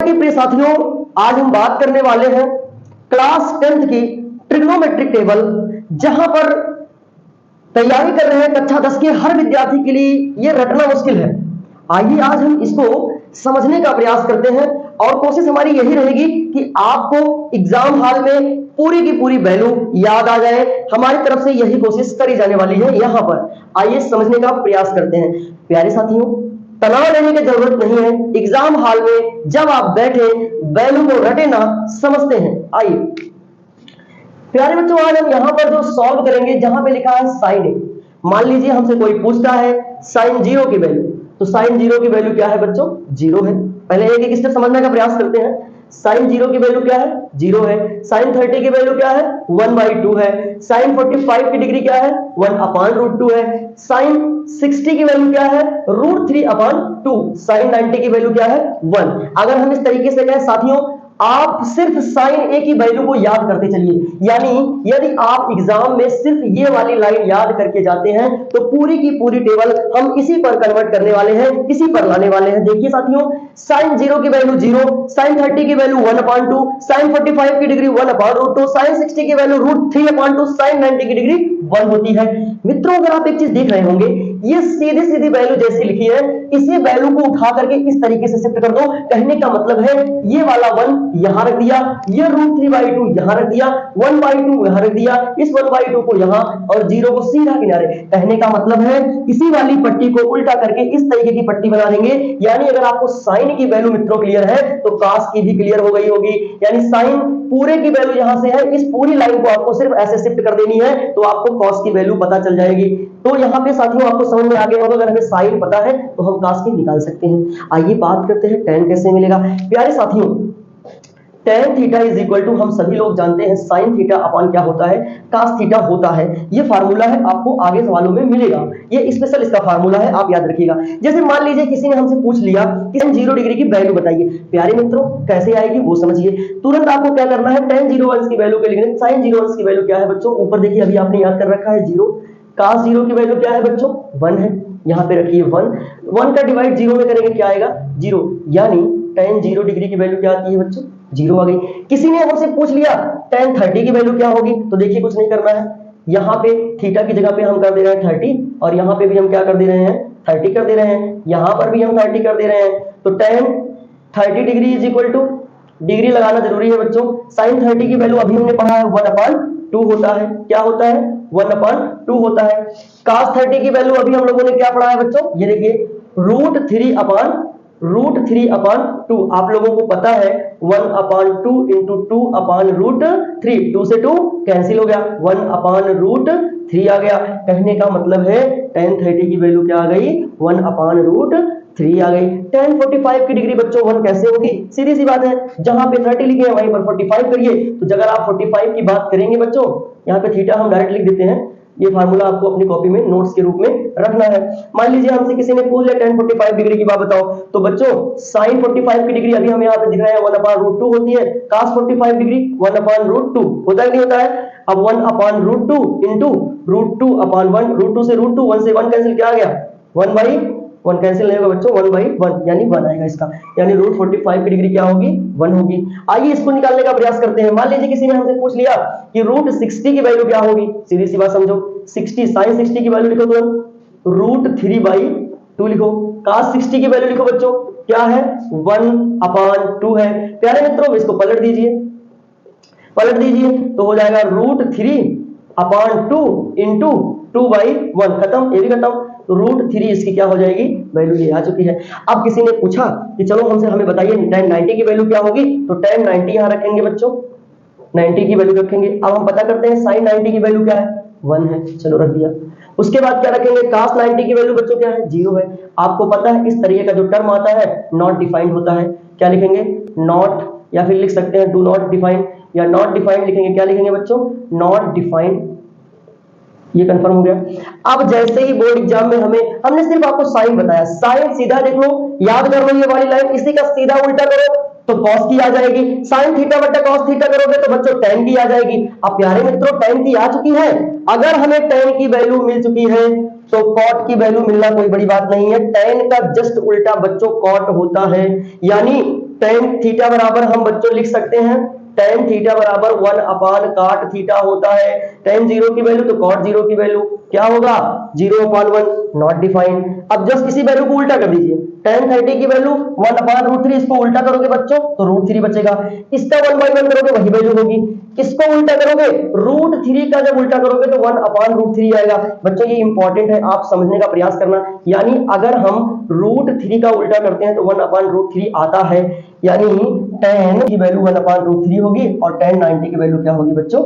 कि प्रिय साथियों, आज हम बात करने वाले हैं क्लास 10th की ट्रिग्नोमेट्रिक टेबल, जहां पर तैयारी कर रहे हैं कक्षा 10 के हर विद्यार्थी के लिए यह रटना मुश्किल है। आइए आज हम इसको समझने का प्रयास करते हैं और कोशिश हमारी यही रहेगी कि आपको एग्जाम हॉल में पूरी की पूरी वैल्यू याद आ जाए। हमारी तरफ से यही कोशिश करी जाने वाली है। यहां पर आइए समझने का प्रयास करते हैं। प्यारे साथियों, तनाव लेने की जरूरत नहीं है। एग्जाम हॉल में जब आप बैठे वैल्यू को रटे ना, समझते हैं। आइए प्यारे बच्चों, आज हम यहां पर जो सॉल्व करेंगे, जहां पे लिखा है साइन ए। मान लीजिए हमसे कोई पूछता है साइन जीरो की वैल्यू, तो साइन जीरो की वैल्यू क्या है बच्चों? जीरो है। पहले एक एक स्टेप समझने का प्रयास करते हैं। साइन जीरो की वैल्यू क्या है? जीरो है। साइन 30 की वैल्यू क्या है? 1/2 है। साइन 45 की डिग्री क्या है? 1/√2 है। साइन 60 की वैल्यू क्या है? √3/2। साइन 90 की वैल्यू क्या है? 1। अगर हम इस तरीके से कहें साथियों, आप सिर्फ साइन ए की वैल्यू को याद करते चलिए। यानी यदि आप एग्जाम में सिर्फ ये वाली लाइन याद करके जाते हैं तो पूरी की पूरी टेबल हम इसी पर कन्वर्ट करने वाले हैं, इसी पर लाने वाले हैं। देखिए साथियों, साइन 0 की वैल्यू 0, साइन 30 की वैल्यू 1/2, साइन 45 की डिग्री 1/√2, साइन 60 की वैल्यू √3/2, साइन 90 की डिग्री 1 होती है। मित्रों, अगर आप एक चीज देख रहे होंगे, ये सीधी सीधी वैल्यू जैसी लिखी है, इसी वैल्यू को उठा करके इस तरीके से शिफ्ट कर दो। कहने का मतलब है ये वाला 1 यहां रख दिया, ये √3/2 यहां रख दिया, 1/2 यहां रख दिया, इस 1/2 को यहां और 0 को सीधा किनारे। कहने का मतलब है इसी वाली पट्टी को उल्टा करके इस तरीके की पट्टी बना देंगे। यानी अगर आपको साइन की वैल्यू मित्रों क्लियर है तो कास की भी क्लियर हो गई होगी। यानी साइन पूरे की वैल्यू यहां से है, इस पूरी लाइन को आपको सिर्फ ऐसे शिफ्ट कर देनी है तो आपको कॉस की वैल्यू पता चल जाएगी। तो यहां पे साथियों आपको समझ में आ गया होगा, अगर हमें साइन पता है तो हम कास की निकाल सकते हैं। आइए बात करते हैं tan कैसे मिलेगा। प्यारे साथियों, tan theta is equal to, हम सभी लोग जानते हैं साइन थीटा अपॉन क्या होता है? कास थीटा होता है। ये फार्मूला है, आपको आगे सवालों में मिलेगा। ये स्पेशल इसका फार्मूला है, आप याद रखिएगा। जैसे मान लीजिए किसी ने हमसे पूछ लिया कि tan 0 डिग्री की वैल्यू बताइए। प्यारे मित्रों, कैसे आएगी वो समझिए। तुरंत आपको क्या करना है, tan 0 अंश की वैल्यू के लिए साइन 0 अंश की वैल्यू क्या है बच्चों? ऊपर देखिए, अभी आपने याद कर रखा है 0। कास 0 की वैल्यू क्या है बच्चों? 1 है। यहां पे रखिए 1 का डिवाइड 0 में करेंगे क्या आएगा? 0। यानी tan 0 डिग्री की वैल्यू क्या आती है बच्चों? 0 आ गई। किसी ने हमसे पूछ लिया tan 30 की वैल्यू क्या होगी, तो देखिए कुछ नहीं करना है। यहां पे थीटा की जगह पे हम कर दे रहे हैं 30, और यहां पे भी हम क्या कर दे रहे हैं? 30 कर दे रहे हैं। यहां पर भी हम 30 कर दे रहे हैं। तो tan 30 degree is equal to, degree लगाना जरूरी है बच्चों। साइन 30 की वैल्यू अभी हमने पढ़ा है 1/2 होता है। क्या होता है? 1/2 होता है। cos 30 की वैल्यू अभी हम लोगों ने क्या पढ़ा है बच्चों? ये देखिए √3/2। आप लोगों को पता है 1/2 इंटू 2/√3, 2 से 2 कैंसिल हो गया, 1/√3 आ गया। कहने का मतलब है tan 30 की वैल्यू क्या आ गई? 1/√3 आ गई। tan 45 की डिग्री बच्चों 1 कैसे होगी? सीधी सी बात है, जहां पे 30 लिखे हैं वहीं पर 45 करिए। तो अगर आप 45 की बात करेंगे बच्चों, यहाँ पे थीटा हम डायरेक्ट लिख देते हैं। ये फार्मूला आपको अपनी कॉपी में नोट्स के रूप में रखना है। मान लीजिए हमसे किसी ने पूछ लिया tan 45 डिग्री की बात बताओ, तो बच्चों sin 45 की डिग्री अभी हमें यहाँ पे दिख रहा है 1/√2 होती है। cos 45 डिग्री 1/√2 होता है, नहीं होता है? अब 1/√2 इंटू √2/1, √2 से √2, 1 से 1 कैंसिल, क्या आ गया? 1/1 कैंसिल नहीं होगा बच्चों, 1/1 यानी 1 आएगा इसका। यानी √45 की डिग्री क्या होगी? 1 होगी। आइए इसको निकालने का प्रयास करते हैं। मान लीजिए किसी ने हमसे पूछ लिया कि √60 की वैल्यू क्या होगी। सीधी सी बात समझो, 60 साइन 60 की वैल्यू लिखो तुरंत, √3/2 लिखो। cos 60 की वैल्यू लिखो बच्चों, क्या है? 1/2 है। प्यारे मित्रों, इसको पलट दीजिए, तो हो जाएगा √3/2 इंटू 2/1, खत्म, ये भी खत्म। तो √3 इसकी क्या हो जाएगी? वैल्यू ये आ चुकी है। अब किसी ने पूछा कि चलो हमें बताइए tan 90 की वैल्यू क्या होगी, तो tan 90 यहां रखेंगे बच्चों, 90 की वैल्यू रखेंगे। अब हम पता करते हैं sin 90 की वैल्यू क्या है? 1 है, चलो रख दिया। उसके बाद क्या रखेंगे? cos 90 की वैल्यू बच्चों क्या है? 0 है। आपको पता है इस तरीके का जो टर्म आता है नॉट डिफाइंड होता है। क्या लिखेंगे? नॉट, या फिर लिख सकते हैं डू नॉट डिफाइन, या नॉट डिफाइंड लिखेंगे। क्या लिखेंगे बच्चों? Not defined. ये कंफर्म हो गया। अब जैसे ही बोर्ड एग्जाम में हमने सिर्फ आपको साइन बताया, साइन सीधा देख लो, याद कर लो ये वाली लाइन, इसी का सीधा उल्टा करो तो कॉस की आ जाएगी। साइन थीटा बटा कॉस थीटा करोगे तो बच्चों tan की आ जाएगी। अब प्यारे मित्रों, tan की आ चुकी है। अगर हमें tan की वैल्यू मिल चुकी है तो cot की वैल्यू मिलना कोई बड़ी बात नहीं है। tan का जस्ट उल्टा बच्चों cot होता है। यानी tan थीटा बराबर हम बच्चों लिख सकते हैं tan थीटा बराबर 1 अपान cot थीटा होता है। tan 0 की वैल्यू तो cot 0 की वैल्यू क्या होगा 0/1 नॉट डिफाइंड। अब जस्ट इसी वैल्यू को उल्टा कर दीजिए tan 30 की वैल्यू 1/√3 इसको उल्टा करोगे बच्चों तो √3 बचेगा। इसका 1/1 करोगे वही वैल्यू होगी। इसको उल्टा करोगे √3 का जब उल्टा करोगे तो 1/√3 आएगा। बच्चों ये इंपॉर्टेंट है आप समझने का प्रयास करना। यानी अगर हम √3 का उल्टा करते हैं तो 1/√3 आता है। यानी tan की वैल्यू 1/√3 होगी और tan 90 की वैल्यू क्या होगी बच्चों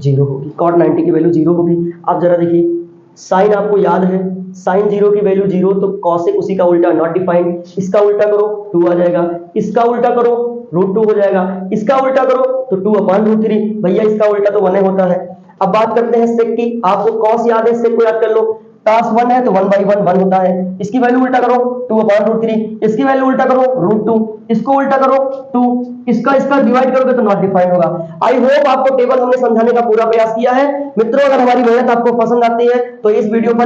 0 होगी। cot 90 की वैल्यू 0 होगी। अब जरा देखिए साइन आपको याद है साइन 0 की वैल्यू 0 तो कॉसेक उसी का उल्टा नॉट डिफाइंड। इसका उल्टा करो 2 आ जाएगा। इसका उल्टा करो √2 हो जाएगा। इसका उल्टा करो तो 2/√3 भैया इसका उल्टा तो 1 होता है। अब बात करते हैं सेक की। आपको कॉस याद है सेक को याद कर लो cos 1 है तो 1/1 1 होता है। इसकी वैल्यू उल्टा करो 2/√3। इसकी वैल्यू उल्टा करो √2। इसको उल्टा करो 2। इसका डिवाइड करोगे तो नॉट डिफाइंड होगा। आई होप आपको टेबल हमने समझाने का पूरा प्रयास किया है। मित्रों अगर हमारी मेहनत आपको पसंद आती है तो इस वीडियो पर